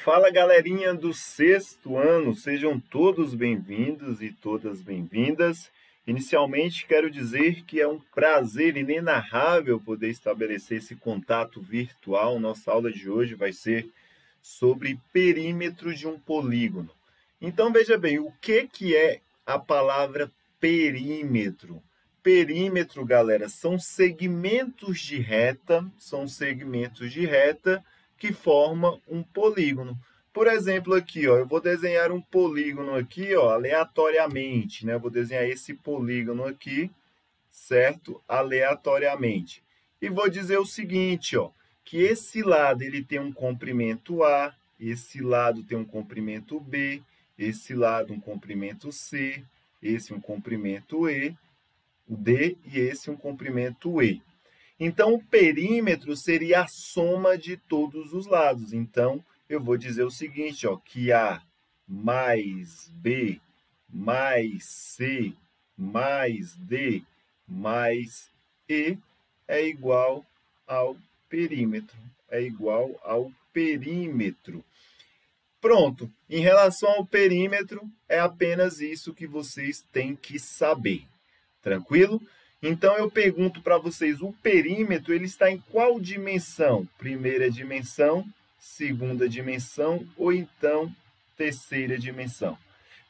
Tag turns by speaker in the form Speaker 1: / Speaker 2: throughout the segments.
Speaker 1: Fala, galerinha do sexto ano, sejam todos bem-vindos e todas bem-vindas. Inicialmente, quero dizer que é um prazer inenarrável poder estabelecer esse contato virtual. Nossa aula de hoje vai ser sobre perímetro de um polígono. Então, veja bem, o que é a palavra perímetro? Perímetro, galera, são segmentos de reta, que formam um polígono. Por exemplo, aqui, ó, eu vou desenhar um polígono aqui, ó, aleatoriamente, né? Eu vou desenhar esse polígono aqui, certo? Aleatoriamente. E vou dizer o seguinte, ó, que esse lado ele tem um comprimento A, esse lado tem um comprimento B, esse lado um comprimento C, esse um comprimento E, o D e esse um comprimento E. Então, o perímetro seria a soma de todos os lados. Então, eu vou dizer o seguinte, ó, que A mais B mais C mais D mais E é igual ao perímetro. É igual ao perímetro. Pronto. Em relação ao perímetro, é apenas isso que vocês têm que saber. Tranquilo? Então, eu pergunto para vocês, o perímetro ele está em qual dimensão? Primeira dimensão, segunda dimensão ou então terceira dimensão?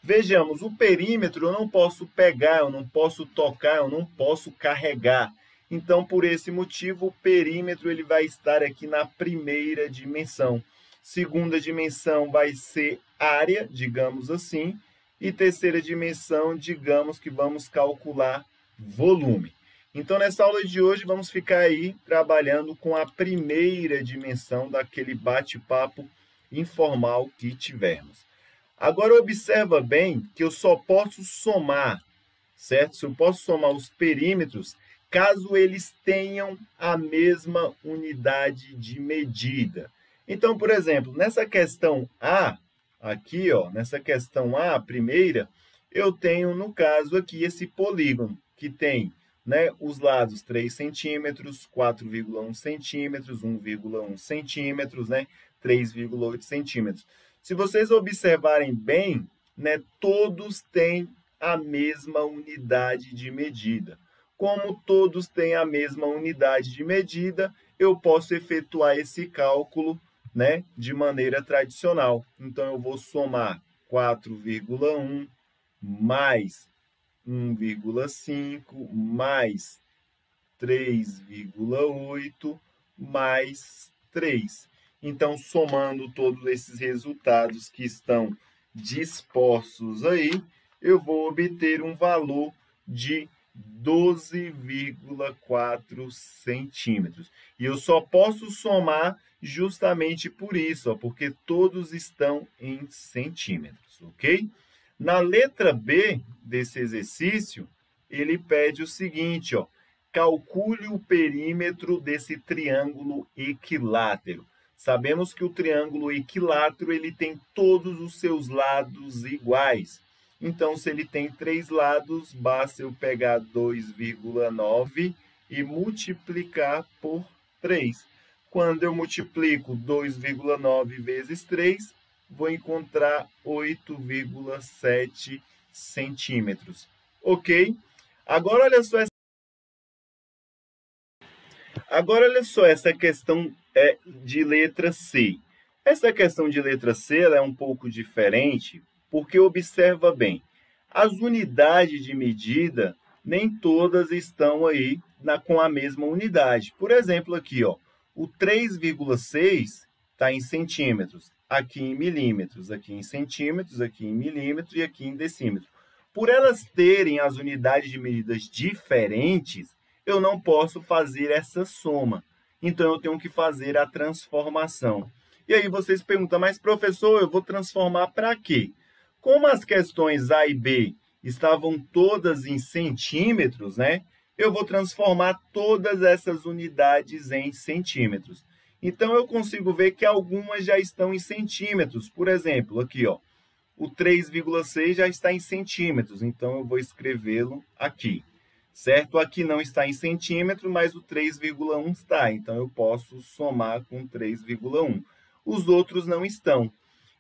Speaker 1: Vejamos, o perímetro eu não posso pegar, eu não posso tocar, eu não posso carregar. Então, por esse motivo, o perímetro ele vai estar aqui na primeira dimensão. Segunda dimensão vai ser área, digamos assim, e terceira dimensão, digamos que vamos calcular volume. Então, nessa aula de hoje, vamos ficar aí trabalhando com a primeira dimensão daquele bate-papo informal que tivermos. Agora, observa bem que eu só posso somar, certo? Eu posso somar os perímetros caso eles tenham a mesma unidade de medida. Então, por exemplo, nessa questão A, aqui, ó, nessa questão A, a primeira, eu tenho, no caso aqui, esse polígono, que tem, né, os lados 3 centímetros, 4,1 centímetros, 1,1 centímetros, né, 3,8 centímetros. Se vocês observarem bem, né, todos têm a mesma unidade de medida. Como todos têm a mesma unidade de medida, eu posso efetuar esse cálculo, né, de maneira tradicional. Então, eu vou somar 4,1 mais 1,5 mais 3,8 mais 3. Então, somando todos esses resultados que estão dispostos aí, eu vou obter um valor de 12,4 centímetros. E eu só posso somar justamente por isso, ó, porque todos estão em centímetros, ok? Na letra B desse exercício, ele pede o seguinte, ó, calcule o perímetro desse triângulo equilátero. Sabemos que o triângulo equilátero ele tem todos os seus lados iguais. Então, se ele tem 3 lados, basta eu pegar 2,9 e multiplicar por 3. Quando eu multiplico 2,9 vezes 3, vou encontrar 8,7 centímetros. Ok? Agora, olha só essa questão de letra C. Essa questão de letra C ela é um pouco diferente, porque observa bem, as unidades de medida, nem todas estão aí com a mesma unidade. Por exemplo, aqui, ó, o 3,6 está em centímetros, aqui em milímetros, aqui em centímetros, aqui em milímetros e aqui em decímetros. Por elas terem as unidades de medidas diferentes, eu não posso fazer essa soma. Então, eu tenho que fazer a transformação. E aí vocês perguntam, mas professor, eu vou transformar para quê? Como as questões A e B estavam todas em centímetros, né? Eu vou transformar todas essas unidades em centímetros. Então, eu consigo ver que algumas já estão em centímetros. Por exemplo, aqui, ó, o 3,6 já está em centímetros, então eu vou escrevê-lo aqui. Certo? Aqui não está em centímetros, mas o 3,1 está, então eu posso somar com 3,1. Os outros não estão.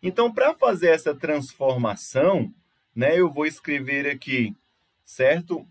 Speaker 1: Então, para fazer essa transformação, né, eu vou escrever aqui, certo?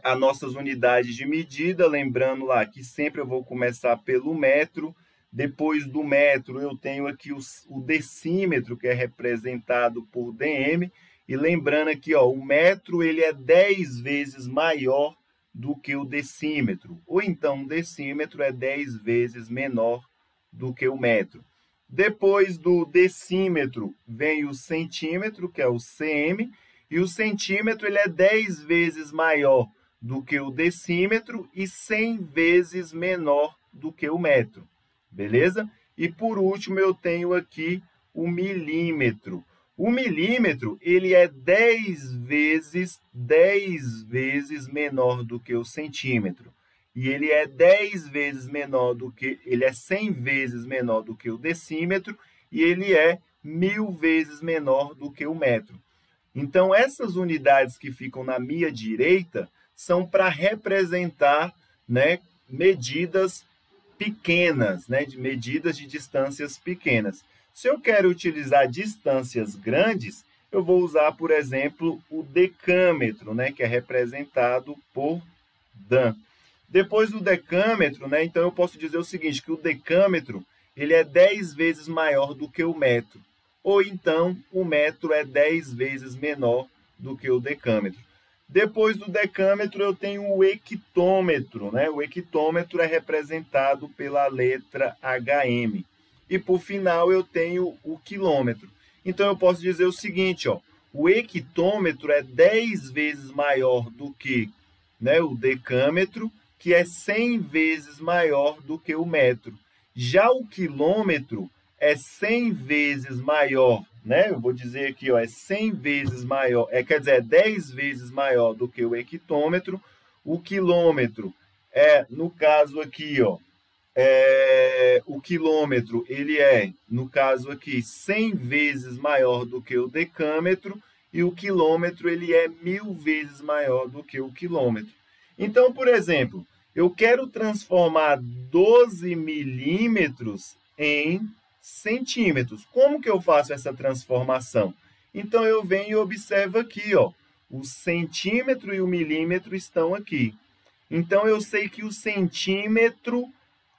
Speaker 1: As nossas unidades de medida, lembrando lá que sempre eu vou começar pelo metro, depois do metro eu tenho aqui o decímetro, que é representado por dm, e lembrando aqui, ó, o metro ele é 10 vezes maior do que o decímetro, ou então o decímetro é 10 vezes menor do que o metro. Depois do decímetro vem o centímetro, que é o cm, e o centímetro ele é 10 vezes maior do que o decímetro e 100 vezes menor do que o metro, beleza? E por último eu tenho aqui o milímetro. O milímetro ele é 10 vezes menor do que o centímetro. E ele é 10 vezes menor do que, ele é 100 vezes menor do que o decímetro e ele é 1000 vezes menor do que o metro. Então, essas unidades que ficam na minha direita são para representar, né, medidas pequenas, né, de medidas de distâncias pequenas. Se eu quero utilizar distâncias grandes, eu vou usar, por exemplo, o decâmetro, né, que é representado por Dan. Depois do decâmetro, né, então eu posso dizer o seguinte, que o decâmetro ele é 10 vezes maior do que o metro. Ou então, o metro é 10 vezes menor do que o decâmetro. Depois do decâmetro, eu tenho o hectômetro, né? O hectômetro é representado pela letra HM. E, por final, eu tenho o quilômetro. Então, eu posso dizer o seguinte, ó, o hectômetro é 10 vezes maior do que, né, o decâmetro, que é 100 vezes maior do que o metro. Já o quilômetro é 100 vezes maior, né? Eu vou dizer aqui, ó, é 100 vezes maior, quer dizer, é 10 vezes maior do que o hectômetro. O quilômetro no caso aqui, ó, o quilômetro, ele no caso aqui, 100 vezes maior do que o decâmetro, e o quilômetro, ele é 1000 vezes maior do que o quilômetro. Então, por exemplo, eu quero transformar 12 milímetros em centímetros. Como que eu faço essa transformação? Então, eu venho e observo aqui, ó, o centímetro e o milímetro estão aqui. Então, eu sei que o centímetro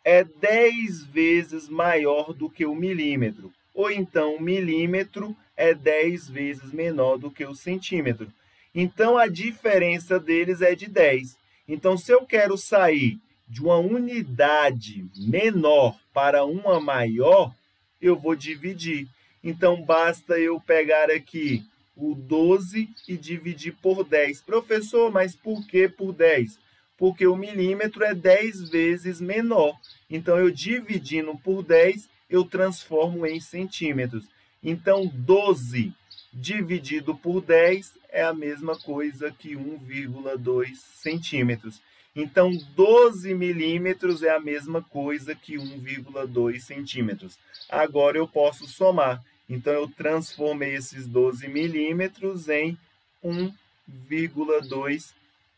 Speaker 1: é 10 vezes maior do que o milímetro. Ou então, o milímetro é 10 vezes menor do que o centímetro. Então, a diferença deles é de 10. Então, se eu quero sair de uma unidade menor para uma maior, eu vou dividir. Então, basta eu pegar aqui o 12 e dividir por 10. Professor, mas por que por 10? Porque o milímetro é 10 vezes menor. Então, eu dividindo por 10, eu transformo em centímetros. Então, 12 dividido por 10 é a mesma coisa que 1,2 centímetros. Então, 12 milímetros é a mesma coisa que 1,2 centímetros. Agora, eu posso somar. Então, eu transformei esses 12 milímetros em 1,2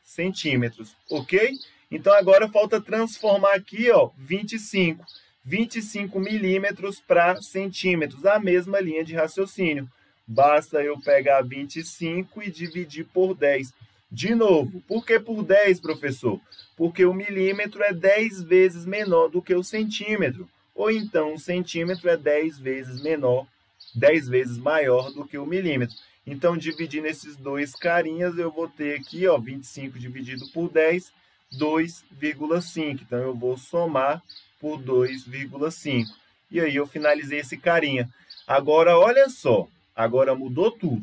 Speaker 1: centímetros, ok? Então, agora falta transformar aqui, ó, 25. 25 milímetros para centímetros, a mesma linha de raciocínio. Basta eu pegar 25 e dividir por 10. De novo, por que por 10, professor? Porque o milímetro é 10 vezes menor do que o centímetro. Ou então, o centímetro é 10 vezes menor, 10 vezes maior do que o milímetro. Então, dividindo esses dois carinhas, eu vou ter aqui, ó, 25 dividido por 10, 2,5. Então, eu vou somar por 2,5. E aí, eu finalizei esse carinha. Agora, olha só. Agora mudou tudo.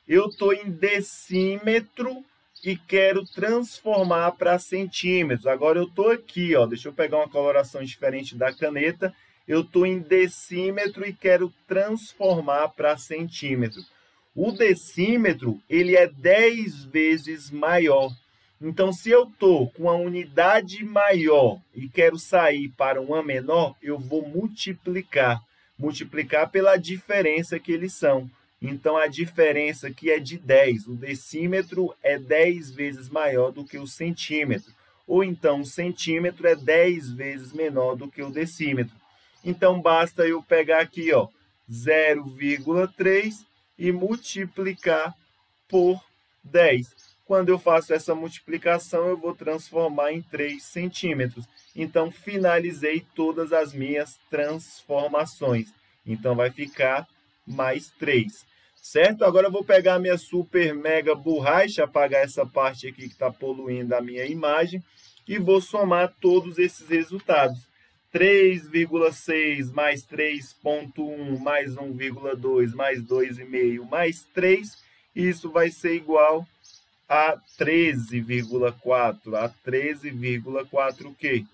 Speaker 1: Eu estou em decímetro e quero transformar para centímetros. Agora eu estou aqui, ó, deixa eu pegar uma coloração diferente da caneta. Eu estou em decímetro e quero transformar para centímetro. O decímetro, ele é 10 vezes maior. Então, se eu estou com a unidade maior e quero sair para uma menor, eu vou multiplicar. Multiplicar pela diferença que eles são. Então, a diferença aqui é de 10. O decímetro é 10 vezes maior do que o centímetro. Ou então, o centímetro é 10 vezes menor do que o decímetro. Então, basta eu pegar aqui, ó, 0,3 e multiplicar por 10. Quando eu faço essa multiplicação, eu vou transformar em 3 centímetros. Então, finalizei todas as minhas transformações. Então, vai ficar mais 3. Certo? Agora, eu vou pegar a minha super mega borracha, apagar essa parte aqui que está poluindo a minha imagem, e vou somar todos esses resultados. 3,6 mais 3,1 mais 1,2 mais 2,5 mais 3, isso vai ser igual a 13,4. A 13,4 o quê?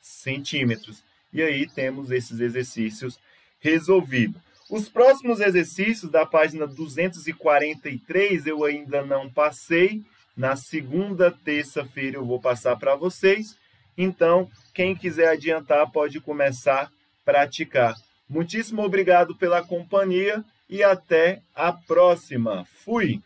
Speaker 1: Centímetros. E aí temos esses exercícios resolvidos. Os próximos exercícios da página 243 eu ainda não passei. Na segunda terça-feira eu vou passar para vocês. Então, quem quiser adiantar pode começar a praticar. Muitíssimo obrigado pela companhia e até a próxima. Fui!